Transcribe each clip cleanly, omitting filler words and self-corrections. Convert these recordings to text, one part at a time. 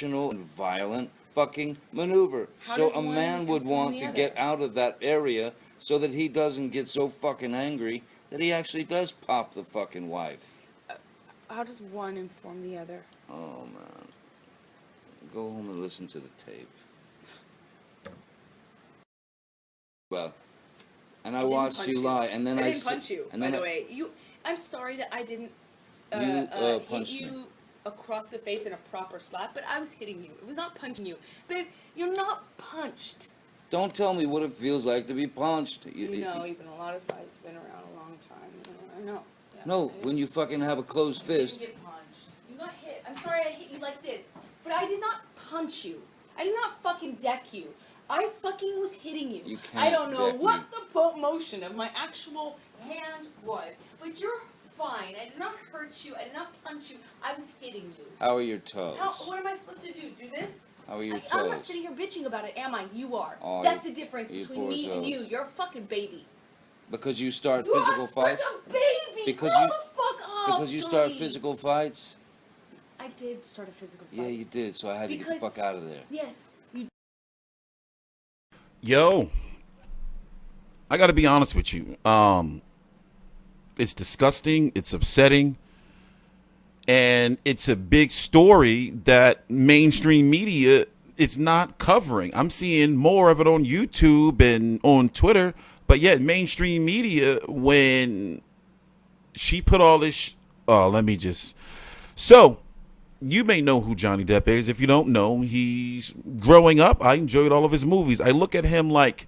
and violent fucking maneuver. So a man would want to get out of that area so that he doesn't get so fucking angry that he actually does pop the fucking wife. How does one inform the other? Oh, man. Go home and listen to the tape. Well, and I watched you lie, and then I didn't punch you, and by the way. I'm sorry that I didn't hit you across the face in a proper slap, but I was hitting you. It was not punching you. Babe, you're not punched. Don't tell me what it feels like to be punched. You know, even a lot of fights been around a long time. I know. Yeah, no, when you fucking have a closed fist. You didn't get punched. You got hit. I'm sorry I hit you like this, but I did not punch you. I did not fucking deck you. I fucking was hitting you. You can't I don't know what me. the motion of my actual hand was, but you're fine. I did not hurt you. I did not punch you. I was hitting you. How are your toes? What am I supposed to do? Do this? How are your toes? I'm not sitting here bitching about it, am I? You are. Oh, that's the difference between me and you. You're a fucking baby. Because you start physical fights? Such a baby! Because Grow the fuck up, because you start physical fights? I did start a physical fight. Yeah, you did, so I had to get the fuck out of there. Yes. Yo, I got to be honest with you. It's disgusting. It's upsetting. And it's a big story that mainstream media is not covering. I'm seeing more of it on YouTube and on Twitter. But yet mainstream media, when she put all this... So, you may know who Johnny Depp is. If you don't know, he's growing up. I enjoyed all of his movies. I look at him like,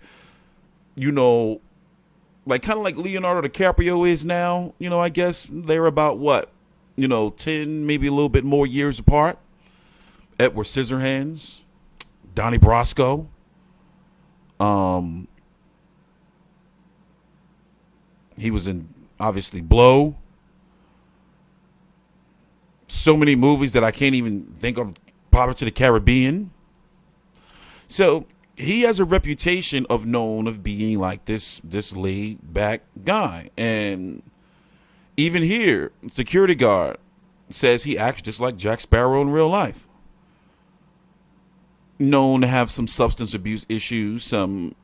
kind of like Leonardo DiCaprio is now. I guess they're about what? 10, maybe a little bit more years apart. Edward Scissorhands, Donnie Brasco. He was in, obviously, Blow. So many movies that I can't even think of. Pirates of the Caribbean. So he has a reputation of being like this laid back guy. And even here, security guard says he acts just like Jack Sparrow in real life. Known to have some substance abuse issues, some,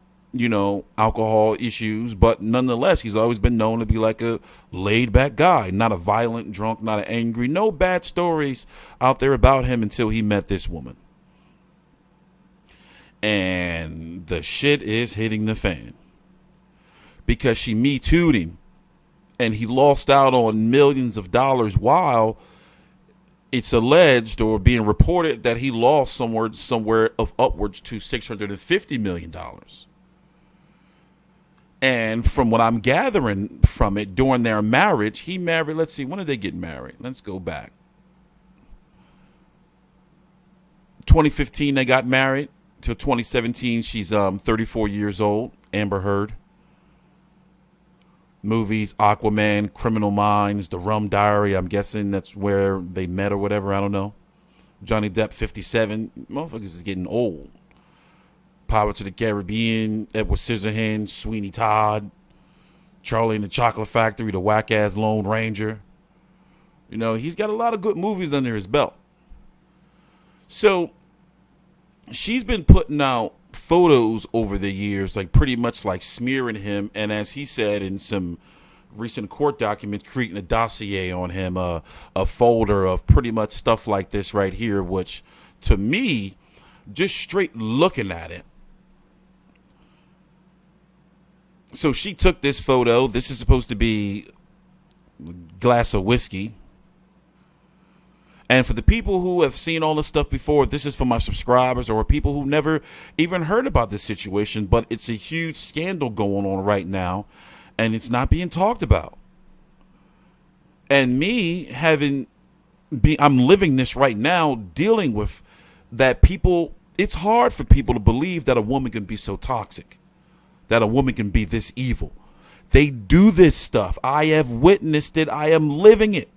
alcohol issues, but nonetheless, he's always been known to be like a laid back guy, not a violent drunk, not an angry, no bad stories out there about him until he met this woman. And the shit is hitting the fan because she Me Too'd him and he lost out on millions of dollars while it's alleged or being reported that he lost somewhere of upwards to $650 million. And from what I'm gathering from it, during their marriage, he married, let's see, when did they get married? Let's go back. 2015, they got married. Till 2017, she's 34 years old, Amber Heard. Movies, Aquaman, Criminal Minds, The Rum Diary. I'm guessing that's where they met or whatever. I don't know. Johnny Depp, 57. Motherfuckers is getting old. Pirates of the Caribbean, Edward Scissorhands, Sweeney Todd, Charlie and the Chocolate Factory, the whack-ass Lone Ranger. He's got a lot of good movies under his belt. So she's been putting out photos over the years, like pretty much like smearing him. And as he said in some recent court documents, creating a dossier on him, a folder of pretty much stuff like this right here, which to me, just straight looking at it. So she took this photo. This is supposed to be a glass of whiskey. And for the people who have seen all this stuff before, this is for my subscribers or people who never even heard about this situation, but it's a huge scandal going on right now, and it's not being talked about. And me I'm living this right now, dealing with that people, it's hard for people to believe that a woman can be so toxic, that a woman can be this evil. They do this stuff. I have witnessed it. I am living it.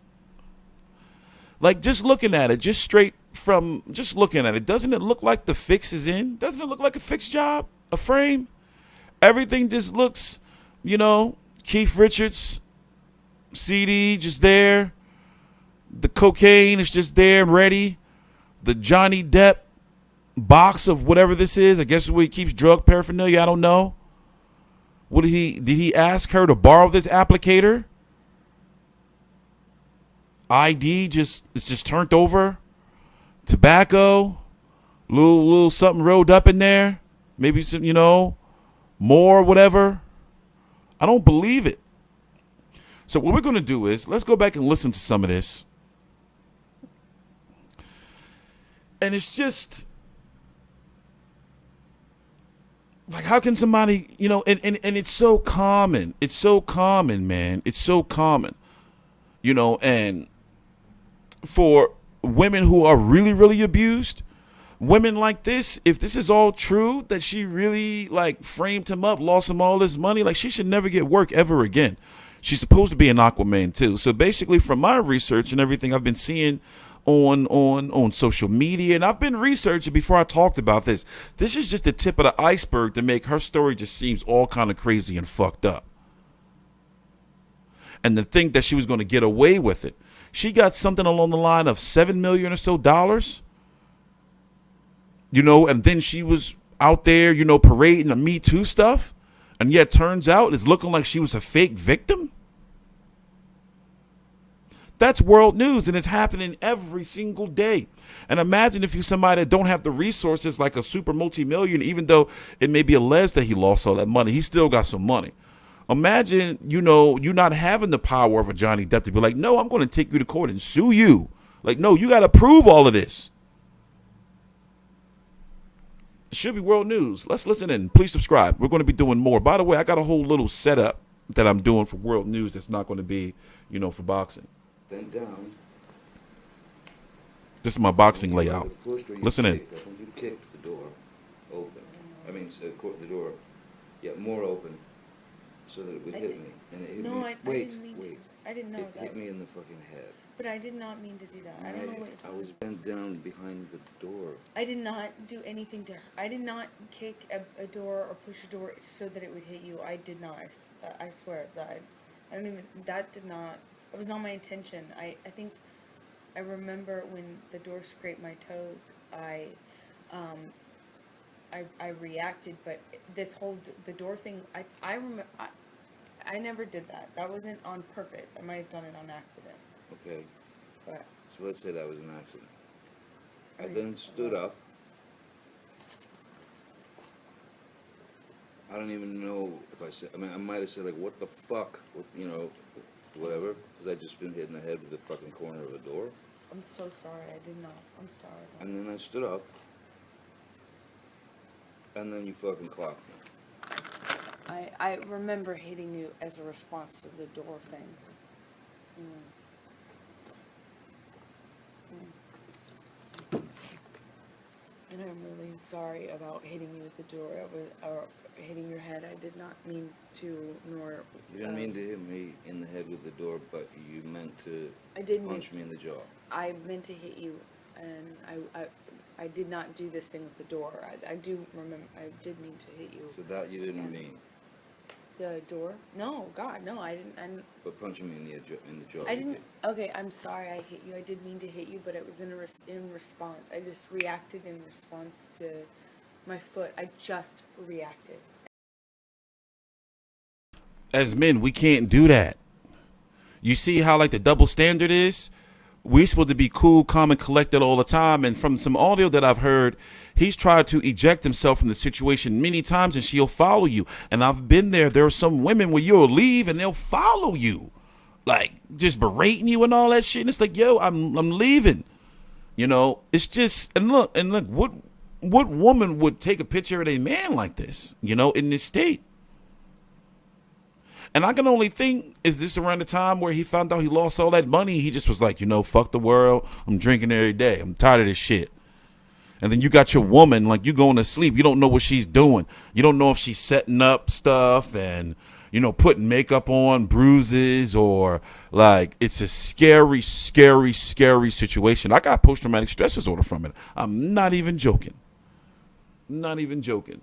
Like, just looking at it, just looking at it, doesn't it look like the fix is in? Doesn't it look like a fixed job, a frame? Everything just looks, Keith Richards, CD just there. The cocaine is just there and ready. the Johnny Depp box of whatever this is. I guess where he keeps drug paraphernalia. I don't know. What did he ask her to borrow this applicator? ID it's just turned over. Tobacco, little something rolled up in there. Maybe some, more, whatever. I don't believe it. So what we're going to do is let's go back and listen to some of this. And it's just like, how can somebody, and it's so common. It's so common, man. It's so common, and for women who are really, really abused, women like this, if this is all true, that she really like framed him up, lost him all his money, like she should never get work ever again. She's supposed to be an Aquaman too. So basically, from my research and everything I've been seeing on social media, and I've been researching before I talked about this, this is just the tip of the iceberg to make her story just seems all kind of crazy and fucked up. And to think that she was going to get away with it. She got something along the line of $7 million or so dollars, and then she was out there, parading the Me Too stuff. And yet turns out it's looking like she was a fake victim. That's world news, and it's happening every single day. And imagine if you're somebody that don't have the resources like a super multi-million, even though it may be alleged that he lost all that money, he still got some money. Imagine, you not having the power of a Johnny Depp to be like, no, I'm going to take you to court and sue you. Like, no, you got to prove all of this. It should be world news. Let's listen in. Please subscribe. We're going to be doing more. By the way, I got a whole little setup that I'm doing for world news that's not going to be, for boxing. Bend down. This is my boxing layout. Listen in. I think you kicked the door open. The door, more open. So that it would hit me, and it hit me. I didn't mean to. I didn't know that. It hit me in the fucking head. But I did not mean to do that. I don't know what you're talking about. I was bent down behind the door. I did not do anything to her. I did not kick a door or push a door so that it would hit you. I did not. I swear that that was not my intention. I think I remember when the door scraped my toes, I reacted, but this whole the door thing, I remember I never did that. That wasn't on purpose. I might have done it on accident. Okay. But so let's say that was an accident. I then stood up. I don't even know if I said. I might have said like, "What the fuck," whatever, because I'd just been hit in the head with the fucking corner of a door. I'm so sorry. I did not. I'm sorry. And then I stood up. And then you fucking clocked me. I remember hitting you as a response to the door thing. And I'm really sorry about hitting you with the door or hitting your head. I did not mean to, nor... You didn't mean to hit me in the head with the door, but you meant to punch me in the jaw. I meant to hit you, and I did not do this thing with the door. I do remember, I did mean to hit you. So that you didn't mean? The door? No, God, no, I didn't. But punching me in the jaw. I didn't. Okay, I'm sorry I hit you. I did mean to hit you, but it was in response. I just reacted in response to my foot. I just reacted. As men, we can't do that. You see how like the double standard is? We're supposed to be cool, calm, and collected all the time. And from some audio that I've heard, he's tried to eject himself from the situation many times, and she'll follow you. And I've been there. There are some women where you'll leave and they'll follow you, like just berating you and all that shit. And it's like, yo, I'm leaving. It's just, and look, what woman would take a picture of a man like this, in this state? And I can only think, is this around the time where he found out he lost all that money? He just was like, fuck the world. I'm drinking every day. I'm tired of this shit. And then you got your woman, like you going to sleep. You don't know what she's doing. You don't know if she's setting up stuff and, putting makeup on, bruises, or like it's a scary, scary, scary situation. I got post-traumatic stress disorder from it. I'm not even joking. Not even joking.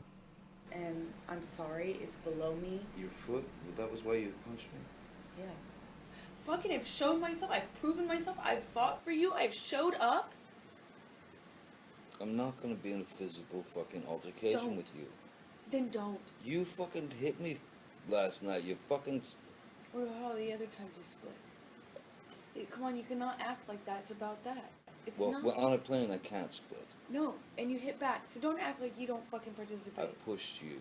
And I'm sorry. It's below me. Your foot? That was why you punched me? Yeah. Fucking, I've shown myself. I've proven myself. I've fought for you. I've showed up. I'm not gonna be in a physical fucking altercation Don't. with you. Then don't. You fucking hit me last night. You fucking. What about all the other times you split? Come on, you cannot act like that's about that. It's not. Well, on a plane, I can't split. No, and you hit back, so don't act like you don't fucking I participate. pushed you.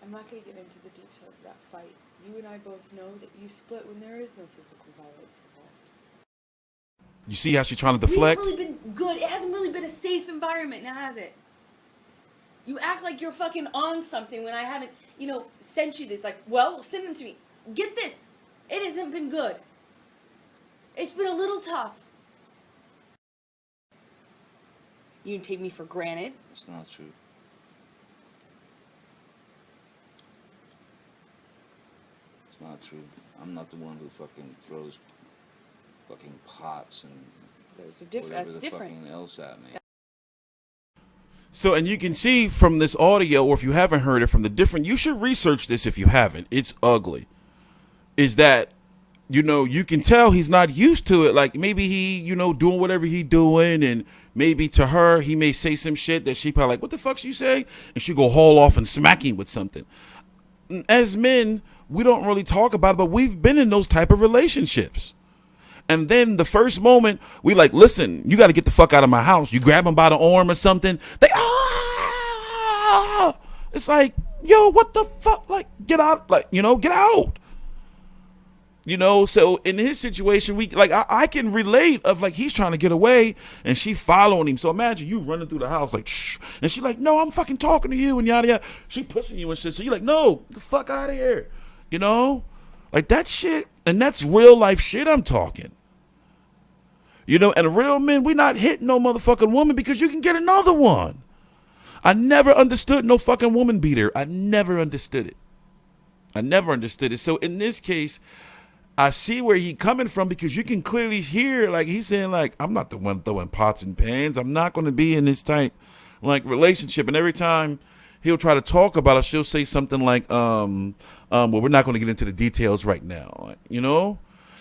I'm not gonna get into the details of that fight. You and I both know that you split when there is no physical violence involved. You see how she's trying to deflect? We've really been good. It hasn't really been a safe environment now, has it? You act like you're fucking on something when I haven't, sent you this. Like, well, send them to me. Get this. It hasn't been good. It's been a little tough. You take me for granted. It's not true. It's not true. I'm not the one who fucking throws fucking pots and Those are different. whatever That's the different. fucking else at me. So, and you can see from this audio, or if you haven't heard it, from the different, you should research this if you haven't. It's ugly. Is that, you can tell he's not used to it. Like maybe he, doing whatever he doing, and maybe to her, he may say some shit that she probably like, what the fuck you say? And she go haul off and smack him with something. As men, we don't really talk about it, but we've been in those type of relationships. And then the first moment, we like, listen, you got to get the fuck out of my house. You grab them by the arm or something. They, it's like, yo, what the fuck? Like, get out, get out. So in his situation, I can relate of like, he's trying to get away and she following him. So imagine you running through the house like, shh. And she like, no, I'm fucking talking to you and yada, yada. She pushing you and shit. So you're like, no, get the fuck out of here. Like that shit. And that's real life shit I'm talking. And real men, we not hitting no motherfucking woman because you can get another one. I never understood no fucking woman beater. I never understood it. So in this case, I see where he coming from because you can clearly hear, like, he's saying, like, I'm not the one throwing pots and pans. I'm not going to be in this type, like, relationship. And every time he'll try to talk about it, she'll say something like, well, we're not going to get into the details right now,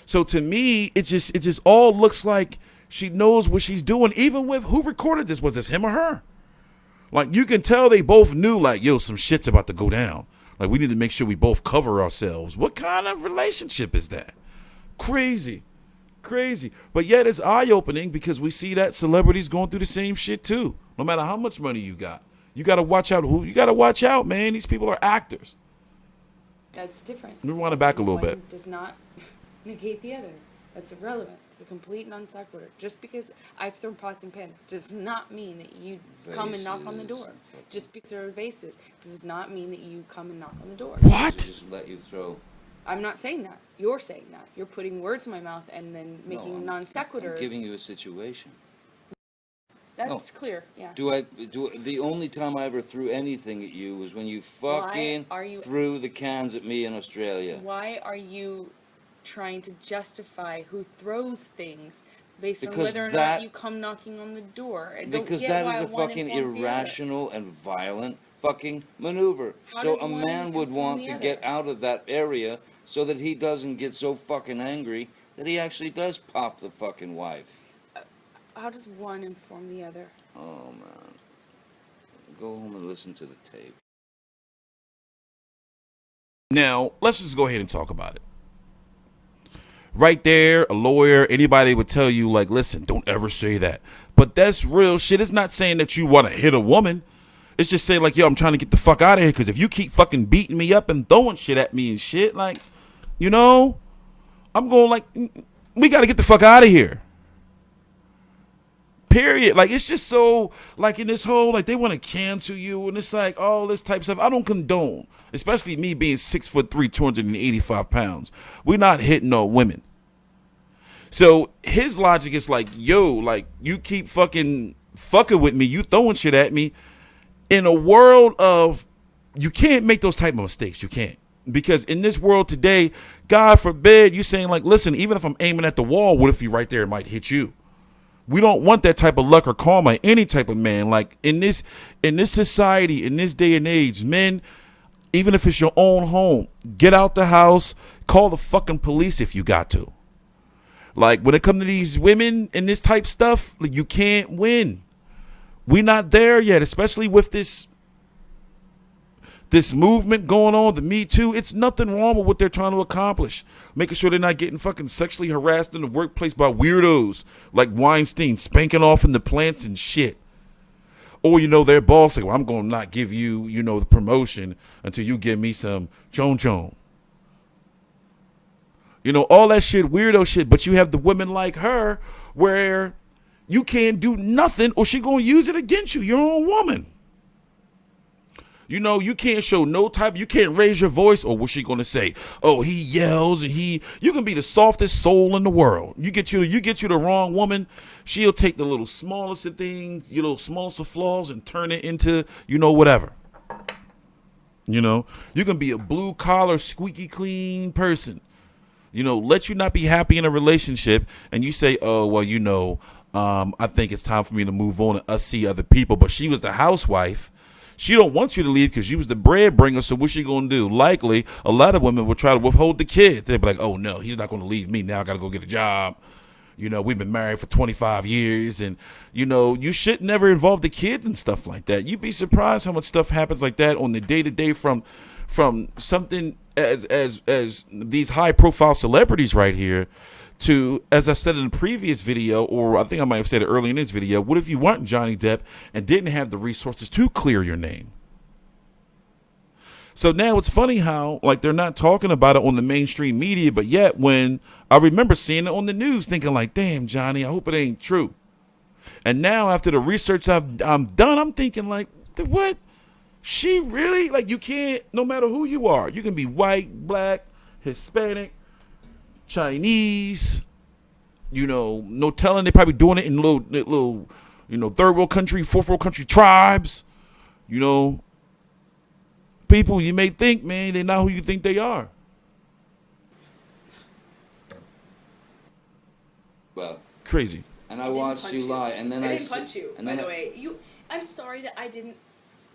So to me, it just all looks like she knows what she's doing, even with who recorded this. Was this him or her? Like, you can tell they both knew, like, yo, some shit's about to go down. Like, we need to make sure we both cover ourselves. What kind of relationship is that? Crazy. But yet it's eye-opening because we see that celebrities going through the same shit too. No matter how much money you got. You got to watch out you got to watch out, man. These people are actors. That's different. Let me rewind it back a little bit. One does not negate the other. That's irrelevant. It's a complete non sequitur. Just because I've thrown pots and pans does not mean that you come and knock on the door. Just because there are vases does not mean that you come and knock on the door. What? Just let you throw. I'm not saying that. You're saying that. You're putting words in my mouth and then making non sequiturs. I'm giving you a situation. That's clear. Yeah. The only time I ever threw anything at you was when you fucking threw the cans at me in Australia. Why are you trying to justify who throws things based on Because whether or not you come knocking on the door? Because that is a fucking irrational and violent fucking maneuver. So a man would want to get out of that area so that he doesn't get so fucking angry that he actually does pop the fucking wife. How does one inform the other? Oh, man. Go home and listen to the tape. Now, let's just go ahead and talk about it. Right there, a lawyer, anybody would tell you, like, listen, don't ever say that. But that's real shit. It's not saying that you want to hit a woman. It's just saying, like, yo, I'm trying to get the fuck out of here because if you keep fucking beating me up and throwing shit at me and shit, like, I'm going, like, we got to get the fuck out of here. Period. Like, it's just so, like, in this whole, like, they want to cancel you and it's like all this type of stuff. I don't condone, especially me being 6'3", 285 pounds. We're not hitting no women. So his logic is like, yo, like, you keep fucking with me, you throwing shit at me. In a world of, you can't make those type of mistakes. You can't. Because in this world today, God forbid, you saying, like, listen, even if I'm aiming at the wall, what if you right there, it might hit you? We don't want that type of luck or karma, any type of man. Like, in this society, in this day and age, men, even if it's your own home, get out the house, call the fucking police if you got to. Like when it comes to these women and this type stuff, like, you can't win. We're not there yet, especially with this movement going on, the Me Too. It's nothing wrong with what they're trying to accomplish. Making sure they're not getting fucking sexually harassed in the workplace by weirdos like Weinstein, spanking off in the plants and shit. Or, their boss like, well, I'm going to not give you, the promotion until you give me some chon. All that shit, weirdo shit. But you have the women like her where you can't do nothing or she going to use it against you, your own woman. You can't show no type, you can't raise your voice, or what's she gonna say? Oh, he yells and you can be the softest soul in the world. You get you the wrong woman, she'll take the little smallest of things, your little smallest of flaws and turn it into, whatever. You can be a blue collar, squeaky clean person. Let you not be happy in a relationship and you say, oh, well, I think it's time for me to move on and us see other people. But she was the housewife. She don't want you to leave because she was the bread bringer, so what's she going to do? Likely, a lot of women will try to withhold the kid. They'll be like, oh, no, he's not going to leave me. Now I got to go get a job. We've been married for 25 years, and, you should never involve the kids and stuff like that. You'd be surprised how much stuff happens like that on the day-to-day from something as these high-profile celebrities right here to, as I said in the previous video, or I think I might have said it early in this video, what if you weren't Johnny Depp and didn't have the resources to clear your name? So now it's funny how, like, they're not talking about it on the mainstream media, but yet when I remember seeing it on the news thinking like, damn, Johnny, I hope it ain't true. And now after the research I'm done, I'm thinking like, what? She really? Like, you can't, no matter who you are, you can be white, black, Hispanic, Chinese, no telling, they probably doing it in little, third world country, fourth world country tribes, people you may think, man, they're not who you think they are. Well, crazy. And I watched you lie, and then I didn't punch you. By the way, I'm sorry that I didn't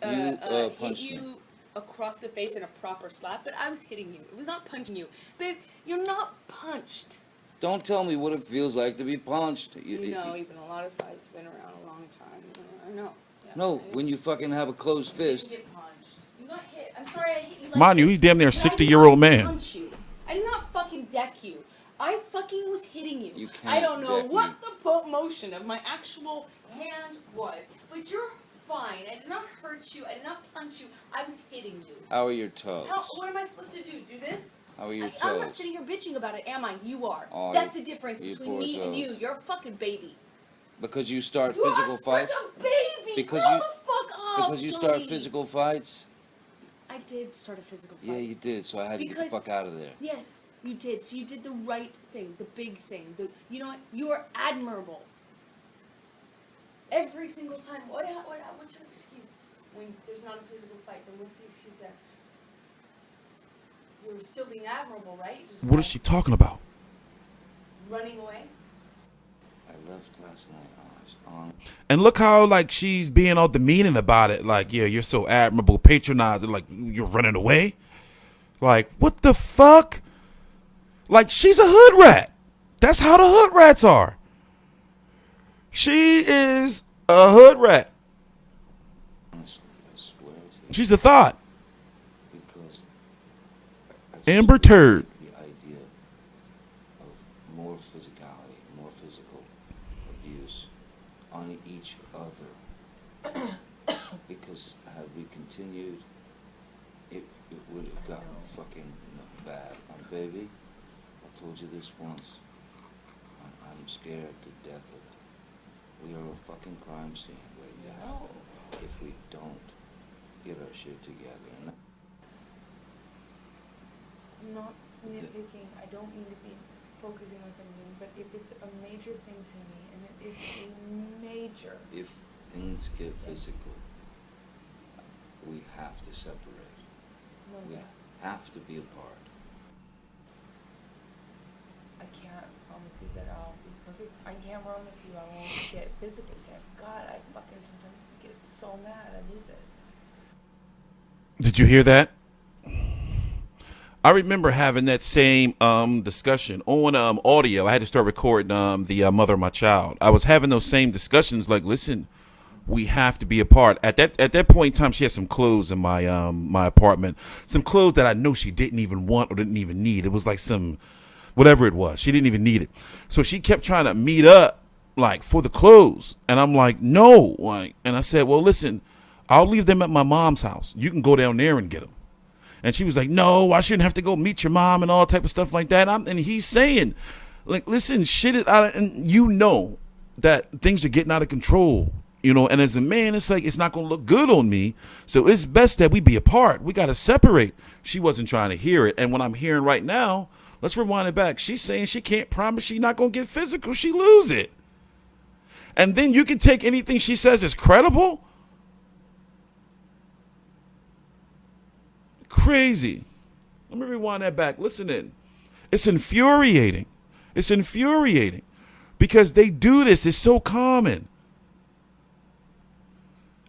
hit you across the face in a proper slap, but I was hitting you. It was not punching you. Babe, you're not punched. Don't tell me what it feels like to be punched. Even a lot of fights have been around a long time. I know. Yeah, no, when you fucking have a closed fist. You didn't get punched. You got hit. I'm sorry I hit you like Mind you, he's damn near a 60-year-old man. Punch you. I did not fucking deck you. I fucking was hitting you. You can't I don't know deck what me. the motion of my actual hand was, but you're fine. I did not hurt you. I did not punch you. I was hitting you. How are your toes? What am I supposed to do? Do this? How are your toes? I'm not sitting here bitching about it, am I? You are. Oh, That's the difference you between poor me and toes. you. You're a fucking baby. Because you start You physical are fights? such a baby. Because Grow you- the fuck up, Because you start Johnny. physical fights? I did start a physical fight. Yeah, you did, so I had to get the Because- fuck out of there. Yes, you did. So you did the right thing, the big thing. You know what? You are admirable. Every single time. What's your excuse when there's not a physical fight? Then what's the excuse there? You're still being admirable, right? Just What is she talking about? running away? I left last night. I was on. And look how, like, she's being all demeaning about it. Like, yeah, you're so admirable, patronizing, like, you're running away. Like, what the fuck? Like, she's a hood rat. That's how the hood rats are. She is a hood rat. Honestly, I swear to you. She's a thought. Because I just Amber Turd. the idea of more physicality, more physical abuse on each other. Because had we continued, it would have gotten fucking bad. And baby, I told you this once. I'm scared to death of it. We are a fucking crime scene waiting to happen if we don't get our shit together. And I'm not nitpicking. I don't mean to be focusing on something, but if it's a major thing to me, and it is a major. if things get physical, we have to separate. No, We have to be apart. I can't promise you that I'll be perfect. I can't promise you I won't get physical again. God, I fucking sometimes get so mad I lose it. Did you hear that? I remember having that same discussion on audio. I had to start recording the mother of my child. I was having those same discussions. Like, listen, we have to be apart. At that point in time, she had some clothes in my apartment. Some clothes that I know she didn't even want or didn't even need. It was like some whatever it was. She didn't even need it. So she kept trying to meet up like for the clothes, and I'm like, no. Like, and I said, well, listen, I'll leave them at my mom's house. You can go down there and get them. And she was like, no, I shouldn't have to go meet your mom and all type of stuff like that. And he's saying, like, listen, shit it out. And you know that things are getting out of control, you know. And as a man, it's like, it's not going to look good on me. So it's best that we be apart. We got to separate. She wasn't trying to hear it. And what I'm hearing right now, let's rewind it back. She's saying she can't promise she's not going to get physical. She lose it. And then you can take anything she says as credible. Crazy. Let me rewind that back. Listen in. It's infuriating. It's infuriating because they do this. It's so common.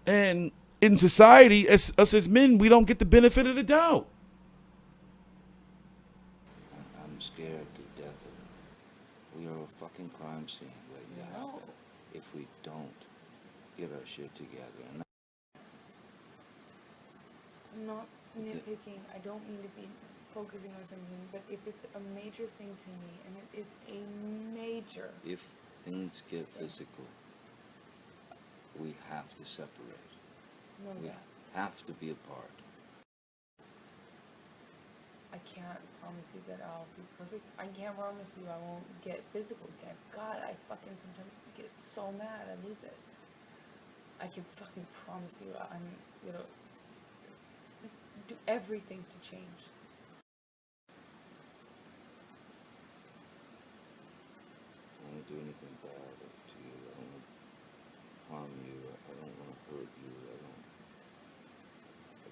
And in society, us as men, we don't get the benefit of the doubt. I'm scared to death of it. We are a fucking crime scene waiting to happen if we don't get our shit together. And I'm not nitpicking. I don't mean to be focusing on something, but if it's a major thing to me, and it is a major... if things get physical, we have to separate. No, We have to be apart. I can't promise you that I'll be perfect. I can't promise you I won't get physical again. God, I fucking sometimes get so mad I lose it. I can fucking promise you I'm gonna do everything to change. I don't do anything bad to you. I don't want to harm you. I don't want to hurt you. I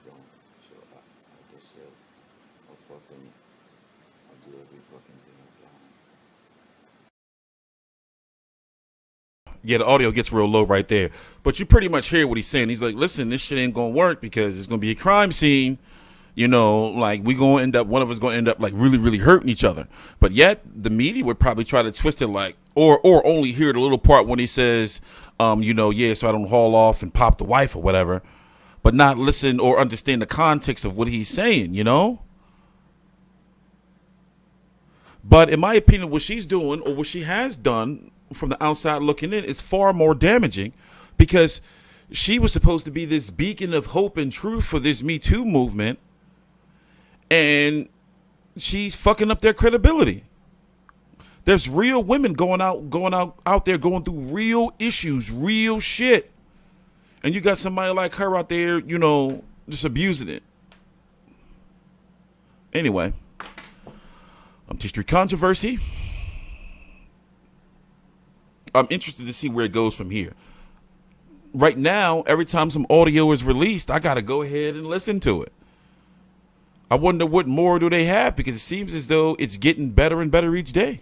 don't. So like I said, I'll do every fucking thing I can. Yeah, the audio gets real low right there. But you pretty much hear what he's saying. He's like, listen, this shit ain't going to work because it's going to be a crime scene. You know, like we going to end up, one of us going to end up like really, really hurting each other. But yet the media would probably try to twist it like, or only hear the little part when he says, you know, yeah, so I don't haul off and pop the wife or whatever, but not listen or understand the context of what he's saying, you know? But in my opinion, what she's doing or what she has done from the outside looking in is far more damaging because she was supposed to be this beacon of hope and truth for this Me Too movement. And she's fucking up their credibility. There's real women going out there going through real issues, real shit. And you got somebody like her out there, you know, just abusing it. Anyway, I'm TstreeT Controversy. I'm interested to see where it goes from here. Right now, every time some audio is released, I got to go ahead and listen to it. I wonder what more do they have because it seems as though it's getting better and better each day.